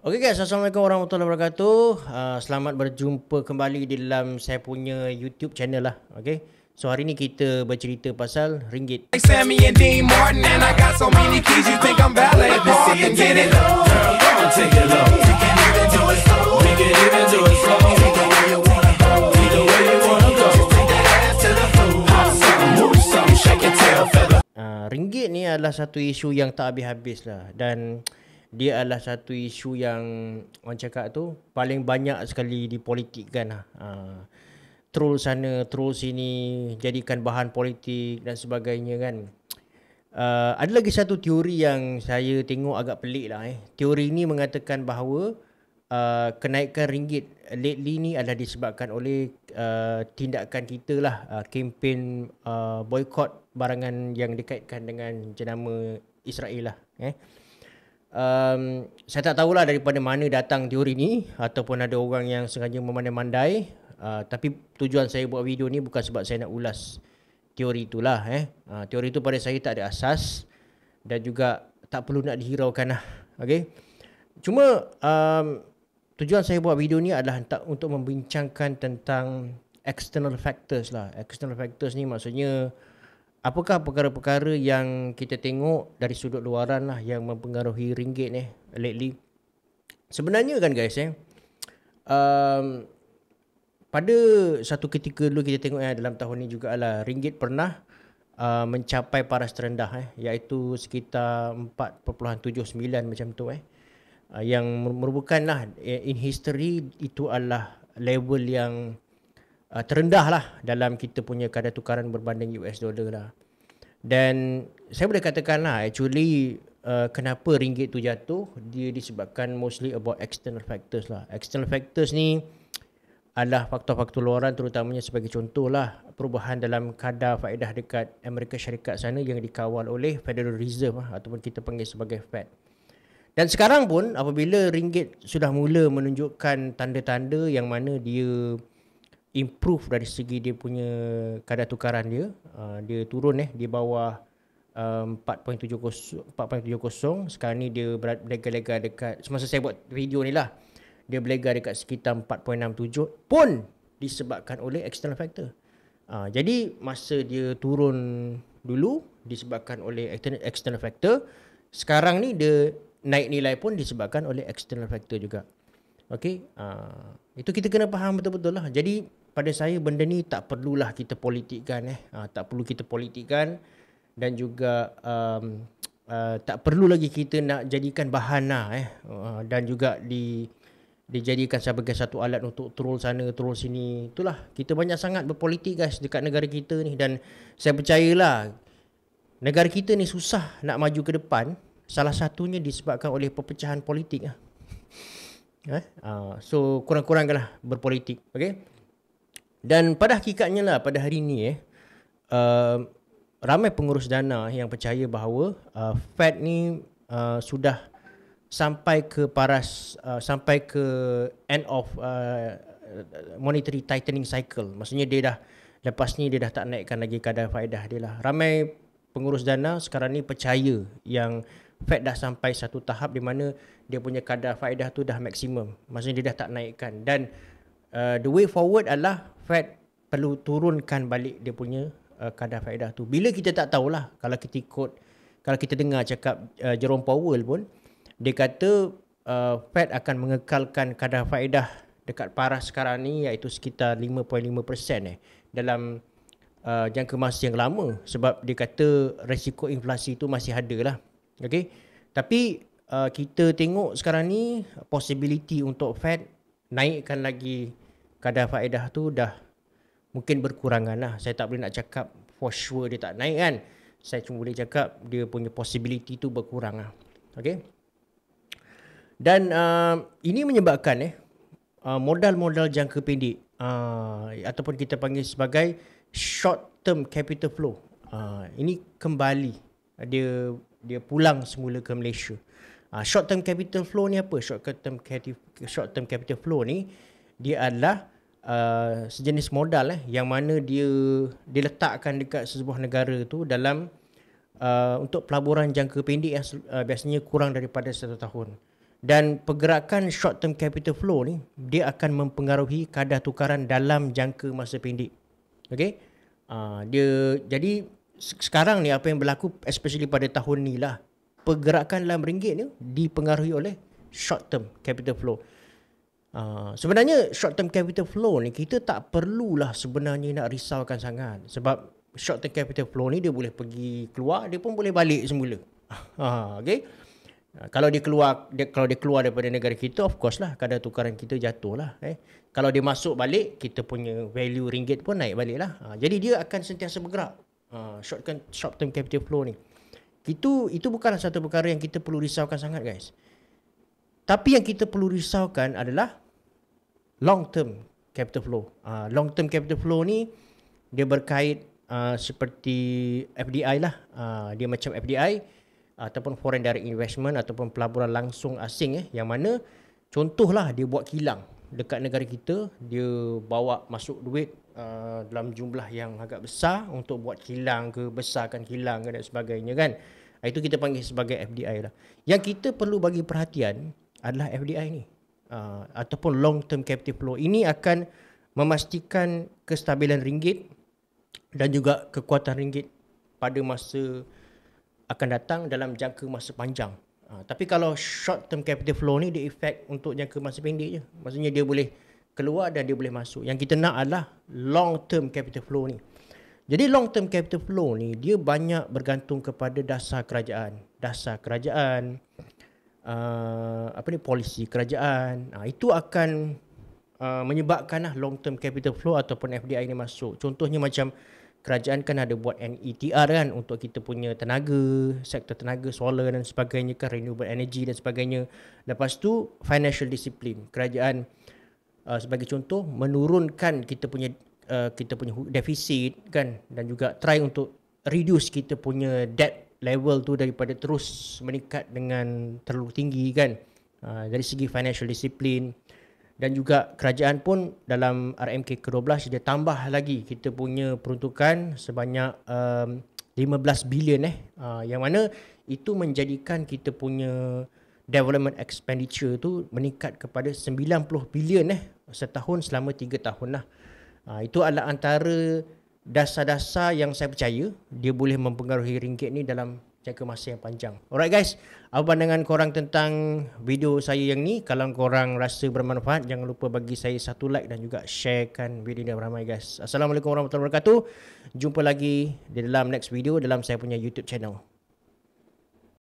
Okey guys, Assalamualaikum warahmatullahi wabarakatuh. Selamat berjumpa kembali di dalam saya punya YouTube channel lah. Okey. So hari ni kita bercerita pasal ringgit. Like Sammy and Dean Martin, and I got so many keys, you think I'm valet. Park and get it low, girl, go and take it low. We can even do it slow, we can even do it slow. Take the way you wanna go, either way you wanna go. Just take that ass to the floor, hot something, move something, shake your tail feather. Ringgit ni adalah satu isu yang tak habis-habis lah, dan dia adalah satu isu yang orang cakap tu paling banyak sekali dipolitikkan lah. Troll sana, troll sini, jadikan bahan politik dan sebagainya kan. Ada lagi satu teori yang saya tengok agak pelik lah. Teori ni mengatakan bahawa kenaikan ringgit lately ni adalah disebabkan oleh tindakan kita lah, kempen boycott barangan yang dikaitkan dengan jenama Israel lah. Saya tak tahulah daripada mana datang teori ni, ataupun ada orang yang sengaja memandai-mandai. Tapi tujuan saya buat video ni bukan sebab saya nak ulas teori itulah. Teori itu pada saya tak ada asas dan juga tak perlu nak dihiraukan lah. Okay? Cuma tujuan saya buat video ni adalah untuk membincangkan tentang external factors lah. External factors ni maksudnya apakah perkara-perkara yang kita tengok dari sudut luaran lah yang mempengaruhi ringgit ni lately. Sebenarnya kan guys, pada satu ketika dulu kita tengok dalam tahun ni jugalah ringgit pernah mencapai paras terendah, iaitu sekitar 4.79 macam tu, yang merupakanlah in history itu adalah level yang terendah lah dalam kita punya kadar tukaran berbanding US dollar lah. Dan saya boleh katakan lah actually kenapa ringgit tu jatuh, dia disebabkan mostly about external factors lah. External factors ni adalah faktor-faktor luaran, terutamanya sebagai contoh lah perubahan dalam kadar faedah dekat Amerika Syarikat sana yang dikawal oleh Federal Reserve ataupun kita panggil sebagai Fed. Dan sekarang pun apabila ringgit sudah mula menunjukkan tanda-tanda yang mana dia improve dari segi dia punya kadar tukaran dia, dia turun di bawah 4.70. Sekarang ni dia berlega-lega dekat, semasa saya buat video ni lah, dia berlega dekat sekitar 4.67 pun disebabkan oleh external factor. Jadi masa dia turun dulu disebabkan oleh external factor, sekarang ni dia naik nilai pun disebabkan oleh external factor juga. Okey, itu kita kena faham betul-betul lah. Jadi pada saya benda ni tak perlulah kita politikkan, tak perlu kita politikkan, dan juga tak perlu lagi kita nak jadikan bahan lah, dan juga dijadikan sebagai satu alat untuk troll sana, troll sini. Itulah, kita banyak sangat berpolitik guys dekat negara kita ni, dan saya percayalah negara kita ni susah nak maju ke depan, salah satunya disebabkan oleh perpecahan politik. So kurang-kurangkanlah berpolitik, okay? Dan pada hakikatnya lah pada hari ni ramai pengurus dana yang percaya bahawa Fed ni sudah sampai ke paras, sampai ke end of monetary tightening cycle. Maksudnya dia dah, lepas ni dia dah tak naikkan lagi kadar faedah dia lah. Ramai pengurus dana sekarang ni percaya yang Fed dah sampai satu tahap di mana dia punya kadar faedah tu dah maksimum. Maksudnya dia dah tak naikkan, dan the way forward adalah Fed perlu turunkan balik dia punya kadar faedah tu. Bila kita tak tahulah, kalau kita ikut, kalau kita dengar cakap Jerome Powell pun, dia kata Fed akan mengekalkan kadar faedah dekat paras sekarang ni, iaitu sekitar 5.5% dalam jangka masa yang lama, sebab dia kata risiko inflasi tu masih ada lah. Okay? Tapi kita tengok sekarang ni possibility untuk Fed naikkan lagi kadar faedah tu dah mungkin berkurangan lah. Saya tak boleh nak cakap for sure dia tak naik kan. Saya cuma boleh cakap dia punya possibility tu berkurang lah. Okay? Dan ini menyebabkan modal-modal jangka pendek, ataupun kita panggil sebagai short term capital flow, ini kembali dia pulang semula ke Malaysia. Short term capital flow ni apa? Short term capital flow ni dia adalah sejenis modal yang mana dia diletakkan dekat sebuah negara tu dalam untuk pelaburan jangka pendek yang biasanya kurang daripada 1 tahun. Dan pergerakan short term capital flow ni dia akan mempengaruhi kadar tukaran dalam jangka masa pendek. Okey. Dia jadi sekarang ni apa yang berlaku especially pada tahun ni lah, pergerakan dalam ringgit ni dipengaruhi oleh short term capital flow. Sebenarnya short term capital flow ni kita tak perlulah sebenarnya nak risaukan sangat, sebab short term capital flow ni dia boleh pergi keluar, dia pun boleh balik semula. Okey. Kalau dia keluar daripada negara kita, of course lah kadar tukaran kita jatuh lah. Kalau dia masuk balik, kita punya value ringgit pun naik balik lah. Jadi dia akan sentiasa bergerak. Short term capital flow ni. Itu bukanlah satu perkara yang kita perlu risaukan sangat, guys. Tapi yang kita perlu risaukan adalah long term capital flow. Long term capital flow ni dia berkait seperti FDI lah. Dia macam FDI ataupun foreign direct investment ataupun pelaburan langsung asing, yang mana contohlah dia buat kilang dekat negara kita, dia bawa masuk duit dalam jumlah yang agak besar untuk buat kilang ke, besarkan kilang ke dan sebagainya kan. Itu kita panggil sebagai FDI lah. Yang kita perlu bagi perhatian adalah FDI ni ataupun long term capital flow. Ini akan memastikan kestabilan ringgit dan juga kekuatan ringgit pada masa akan datang dalam jangka masa panjang. Tapi kalau short term capital flow ni dia efek untuk jangka masa pendek je. Maksudnya dia boleh keluar dan dia boleh masuk. Yang kita nak adalah long term capital flow ni. Jadi long term capital flow ni dia banyak bergantung kepada dasar kerajaan. Dasar kerajaan, polisi kerajaan. Itu akan menyebabkan long term capital flow ataupun FDI ni masuk. Contohnya macam kerajaan kan ada buat NETR kan untuk kita punya tenaga, sektor tenaga, solar dan sebagainya kan, renewable energy dan sebagainya. Lepas tu financial discipline. Kerajaan sebagai contoh menurunkan kita punya defisit kan, dan juga try untuk reduce kita punya debt level tu daripada terus meningkat dengan terlalu tinggi kan. Dari segi financial discipline. Dan juga kerajaan pun dalam RMK ke-12 dia tambah lagi kita punya peruntukan sebanyak 15 bilion yang mana itu menjadikan kita punya development expenditure tu meningkat kepada 90 bilion setahun selama 3 tahun lah. Itu adalah antara dasar-dasar yang saya percaya dia boleh mempengaruhi ringgit ni dalam jangka masa yang panjang. Alright guys, apa pandangan korang tentang video saya yang ni? Kalau korang rasa bermanfaat, jangan lupa bagi saya satu like dan juga sharekan video ni ramai guys. Assalamualaikum warahmatullahi wabarakatuh. Jumpa lagi di dalam next video dalam saya punya YouTube channel.